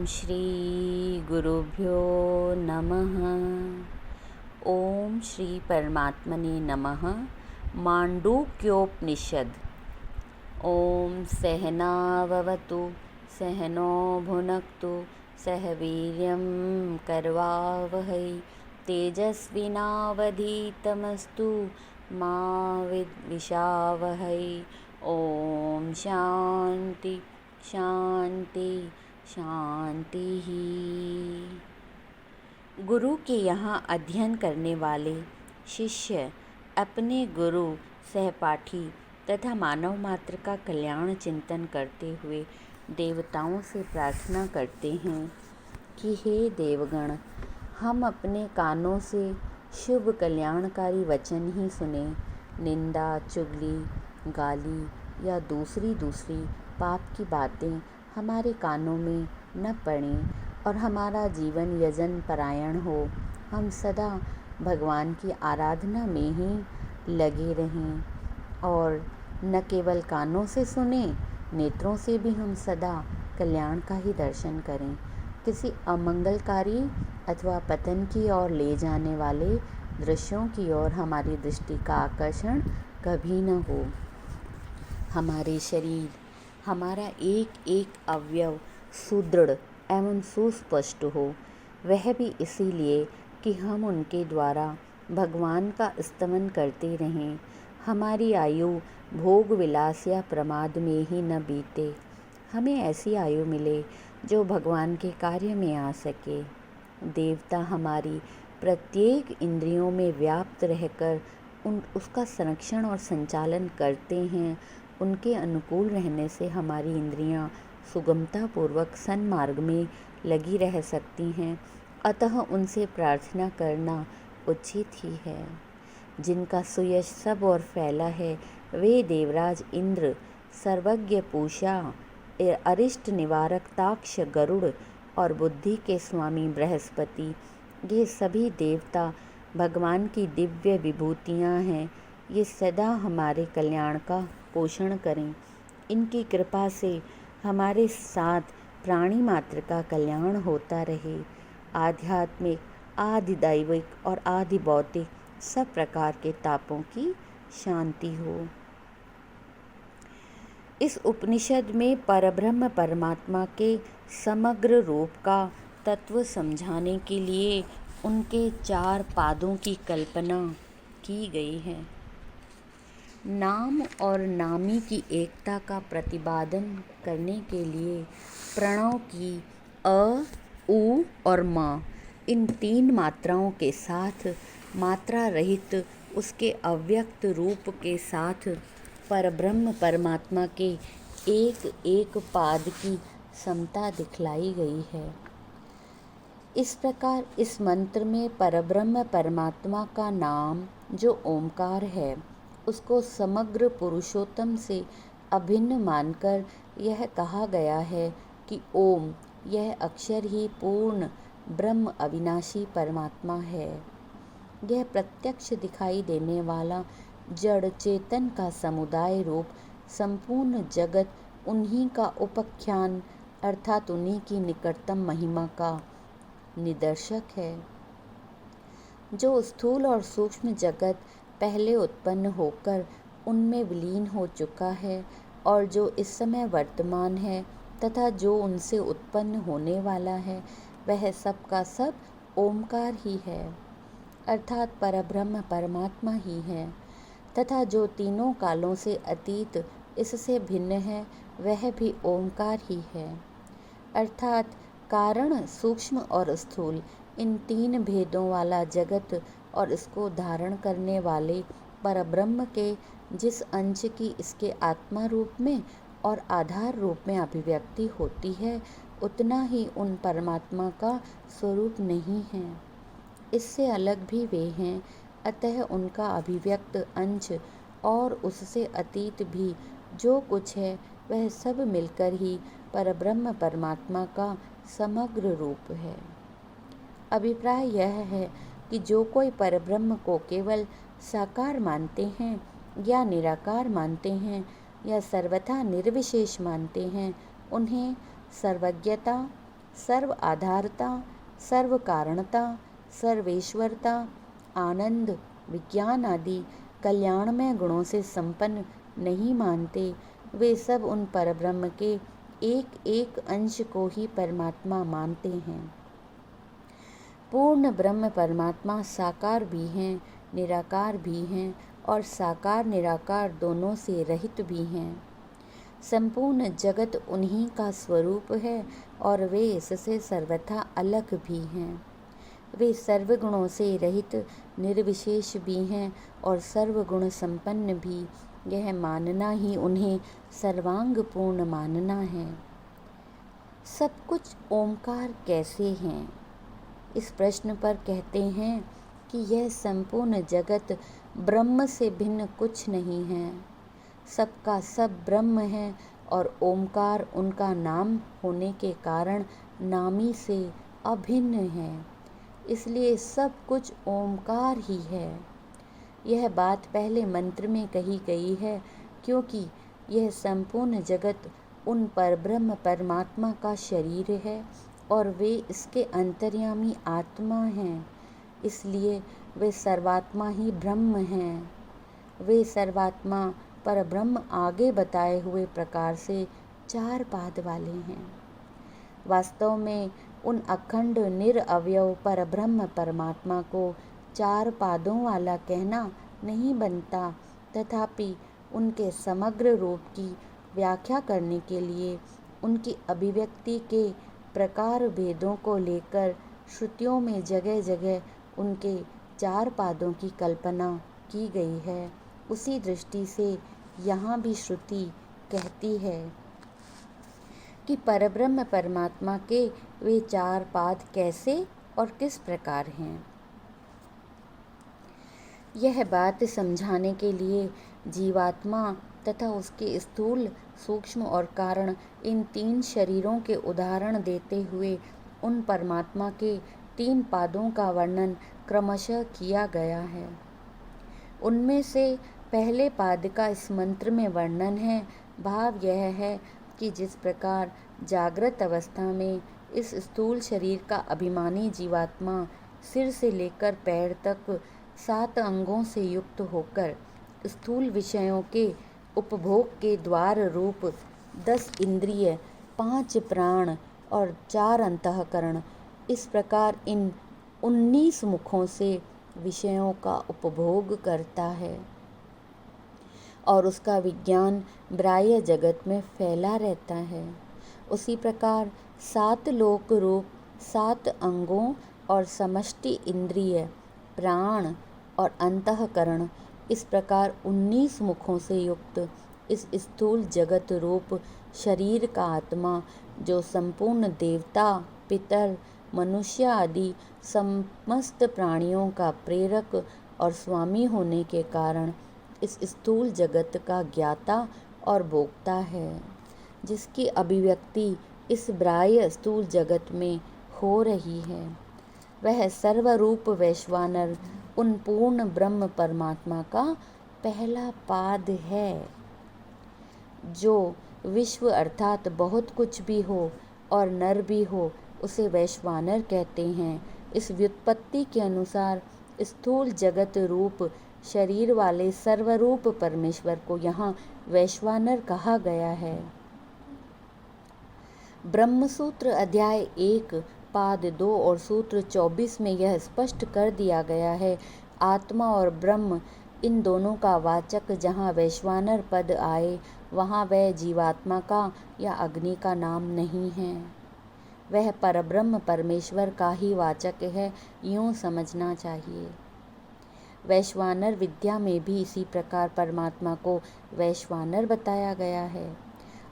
ओम श्री गुरुभ्यो नमः। ओम श्री परमात्मने नमः। माण्डूक्योपनिषद। ओम सहनाववतु सहनो भुनक्तु सह वीर्यं करवावहै तेजस्विनावधीतमस्तु मा विद्विषावहै। ओम शांति शांति शांति ही। गुरु के यहाँ अध्ययन करने वाले शिष्य अपने गुरु, सहपाठी तथा मानव मात्र का कल्याण चिंतन करते हुए देवताओं से प्रार्थना करते हैं कि हे देवगण, हम अपने कानों से शुभ कल्याणकारी वचन ही सुने, निंदा, चुगली, गाली या दूसरी पाप की बातें हमारे कानों में न पड़ें और हमारा जीवन यजन परायण हो। हम सदा भगवान की आराधना में ही लगे रहें और न केवल कानों से सुने, नेत्रों से भी हम सदा कल्याण का ही दर्शन करें। किसी अमंगलकारी अथवा पतन की ओर ले जाने वाले दृश्यों की ओर हमारी दृष्टि का आकर्षण कभी न हो। हमारे शरीर, हमारा एक एक अवयव सुदृढ़ एवं सुस्पष्ट हो, वह भी इसीलिए कि हम उनके द्वारा भगवान का स्तमन करते रहें। हमारी आयु भोग विलास या प्रमाद में ही न बीते। हमें ऐसी आयु मिले जो भगवान के कार्य में आ सके। देवता हमारी प्रत्येक इंद्रियों में व्याप्त रहकर उसका संरक्षण और संचालन करते हैं। उनके अनुकूल रहने से हमारी इंद्रियां सुगमतापूर्वक सन्मार्ग में लगी रह सकती हैं। अतः उनसे प्रार्थना करना उचित ही है। जिनका सुयश सब ओर फैला है वे देवराज इंद्र, सर्वज्ञ पूषा, अरिष्ट निवारक ताक्ष गरुड़ और बुद्धि के स्वामी बृहस्पति, ये सभी देवता भगवान की दिव्य विभूतियाँ हैं। ये सदा हमारे कल्याण का पोषण करें। इनकी कृपा से हमारे साथ प्राणी मात्र का कल्याण होता रहे। आध्यात्मिक, आधिदैविक और आदि भौतिक सब प्रकार के तापों की शांति हो। इस उपनिषद में परब्रह्म परमात्मा के समग्र रूप का तत्व समझाने के लिए उनके 4 पादों की कल्पना की गई है। नाम और नामी की एकता का प्रतिपादन करने के लिए प्रणव की अ, उ और म इन 3 मात्राओं के साथ मात्रा रहित उसके अव्यक्त रूप के साथ परब्रह्म परमात्मा के एक एक पाद की समता दिखलाई गई है। इस प्रकार इस मंत्र में परब्रह्म परमात्मा का नाम जो ओमकार है, उसको समग्र पुरुषोत्तम से अभिन्न मानकर यह कहा गया है कि ओम, यह अक्षर ही पूर्ण ब्रह्म अविनाशी परमात्मा है। यह प्रत्यक्ष दिखाई देने वाला जड़ चेतन का समुदाय रूप संपूर्ण जगत उन्हीं का उपाख्यान अर्थात उन्हीं की निकटतम महिमा का निदर्शक है। जो स्थूल और सूक्ष्म जगत पहले उत्पन्न होकर उनमें विलीन हो चुका है और जो इस समय वर्तमान है तथा जो उनसे उत्पन्न होने वाला है, वह सब का सब ओमकार ही है अर्थात परब्रह्म परमात्मा ही है। तथा जो तीनों कालों से अतीत इससे भिन्न है, वह भी ओमकार ही है अर्थात कारण, सूक्ष्म और स्थूल, इन 3 भेदों वाला जगत और इसको धारण करने वाले परब्रह्म के जिस अंश की इसके आत्मा रूप में और आधार रूप में अभिव्यक्ति होती है, उतना ही उन परमात्मा का स्वरूप नहीं है। इससे अलग भी वे हैं। अतः उनका अभिव्यक्त अंश और उससे अतीत भी जो कुछ है, वह सब मिलकर ही परब्रह्म परमात्मा का समग्र रूप है। अभिप्राय यह है कि जो कोई परब्रह्म को केवल साकार मानते हैं या निराकार मानते हैं या सर्वथा निर्विशेष मानते हैं, उन्हें सर्वज्ञता, सर्व आधारता, सर्व कारणता, सर्वेश्वरता, आनंद, विज्ञान आदि कल्याणमय गुणों से संपन्न नहीं मानते, वे सब उन परब्रह्म के एक एक अंश को ही परमात्मा मानते हैं। पूर्ण ब्रह्म परमात्मा साकार भी हैं, निराकार भी हैं और साकार निराकार दोनों से रहित भी हैं। संपूर्ण जगत उन्हीं का स्वरूप है और वे इससे सर्वथा अलग भी हैं। वे सर्वगुणों से रहित निर्विशेष भी हैं और सर्वगुण संपन्न भी। यह मानना ही उन्हें सर्वांग पूर्ण मानना है। सब कुछ ओंकार कैसे हैं? इस प्रश्न पर कहते हैं कि यह संपूर्ण जगत ब्रह्म से भिन्न कुछ नहीं है। सबका सब ब्रह्म है और ओंकार उनका नाम होने के कारण नामी से अभिन्न है, इसलिए सब कुछ ओंकार ही है। यह बात पहले मंत्र में कही गई है, क्योंकि यह संपूर्ण जगत उन परब्रह्म परमात्मा का शरीर है और वे इसके अंतर्यामी आत्मा हैं, इसलिए वे सर्वात्मा ही ब्रह्म हैं। वे सर्वात्मा परब्रह्म आगे बताए हुए प्रकार से चार पाद वाले हैं। वास्तव में उन अखंड निरअवयव परब्रह्म परमात्मा को चार पादों वाला कहना नहीं बनता, तथापि उनके समग्र रूप की व्याख्या करने के लिए उनकी अभिव्यक्ति के प्रकार भेदों को लेकर श्रुतियों में जगह जगह उनके चार पादों की कल्पना की गई है। उसी दृष्टि से यहाँ भी श्रुति कहती है कि परब्रह्म परमात्मा के वे चार पाद कैसे और किस प्रकार हैं। यह बात समझाने के लिए जीवात्मा तथा उसके स्थूल, सूक्ष्म और कारण इन तीन शरीरों के उदाहरण देते हुए उन परमात्मा के तीन पादों का वर्णन क्रमशः किया गया है। उनमें से पहले पाद का इस मंत्र में वर्णन है। भाव यह है कि जिस प्रकार जागृत अवस्था में इस स्थूल शरीर का अभिमानी जीवात्मा सिर से लेकर पैर तक 7 अंगों से युक्त होकर स्थूल विषयों के उपभोग के द्वार रूप 10 इंद्रिय, 5 प्राण और 4 अंतःकरण, इस प्रकार इन 19 मुखों से विषयों का उपभोग करता है और उसका विज्ञान बाह्य जगत में फैला रहता है, उसी प्रकार 7 लोक रूप 7 अंगों और समष्टि इंद्रिय, प्राण और अंतःकरण, इस प्रकार 19 मुखों से युक्त इस स्थूल जगत रूप शरीर का आत्मा, जो संपूर्ण देवता, पितर, मनुष्य आदि समस्त प्राणियों का प्रेरक और स्वामी होने के कारण इस स्थूल जगत का ज्ञाता और भोक्ता है, जिसकी अभिव्यक्ति इस बाह्य स्थूल जगत में हो रही है, वह सर्वरूप वैश्वानर उन पूर्ण ब्रह्म परमात्मा का पहला पाद है। जो विश्व अर्थात बहुत कुछ भी हो और नर भी हो, उसे वैश्वानर कहते हैं। इस व्युत्पत्ति के अनुसार स्थूल जगत रूप शरीर वाले सर्वरूप परमेश्वर को यहाँ वैश्वानर कहा गया है। ब्रह्मसूत्र अध्याय 1 पाद 2 और सूत्र 24 में यह स्पष्ट कर दिया गया है। आत्मा और ब्रह्म इन दोनों का वाचक जहाँ वैश्वानर पद आए, वहाँ वह जीवात्मा का या अग्नि का नाम नहीं है, वह परब्रह्म परमेश्वर का ही वाचक है, यूँ समझना चाहिए। वैश्वानर विद्या में भी इसी प्रकार परमात्मा को वैश्वानर बताया गया है।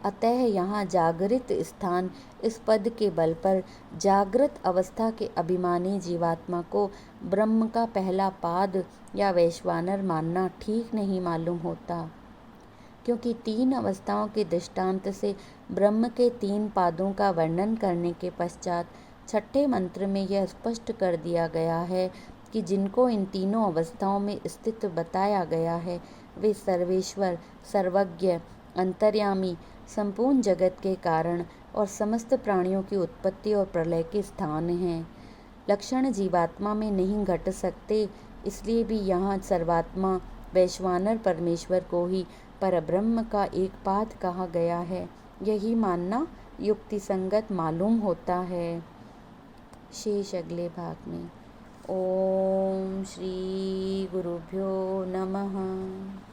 अतः यहाँ जागृत स्थान इस पद के बल पर जागृत अवस्था के अभिमानी जीवात्मा को ब्रह्म का पहला पाद या वैश्वानर मानना ठीक नहीं मालूम होता, क्योंकि 3 अवस्थाओं के दृष्टांत से ब्रह्म के 3 पादों का वर्णन करने के पश्चात 6ठे मंत्र में यह स्पष्ट कर दिया गया है कि जिनको इन तीनों अवस्थाओं में स्थित बताया गया है, वे सर्वेश्वर, सर्वज्ञ, अंतर्यामी, संपूर्ण जगत के कारण और समस्त प्राणियों की उत्पत्ति और प्रलय के स्थान हैं। लक्षण जीवात्मा में नहीं घट सकते, इसलिए भी यहाँ सर्वात्मा वैश्वानर परमेश्वर को ही परब्रह्म का एक पाद कहा गया है। यही मानना युक्तिसंगत मालूम होता है। शेष अगले भाग में। ओम श्री गुरुभ्यो नमः।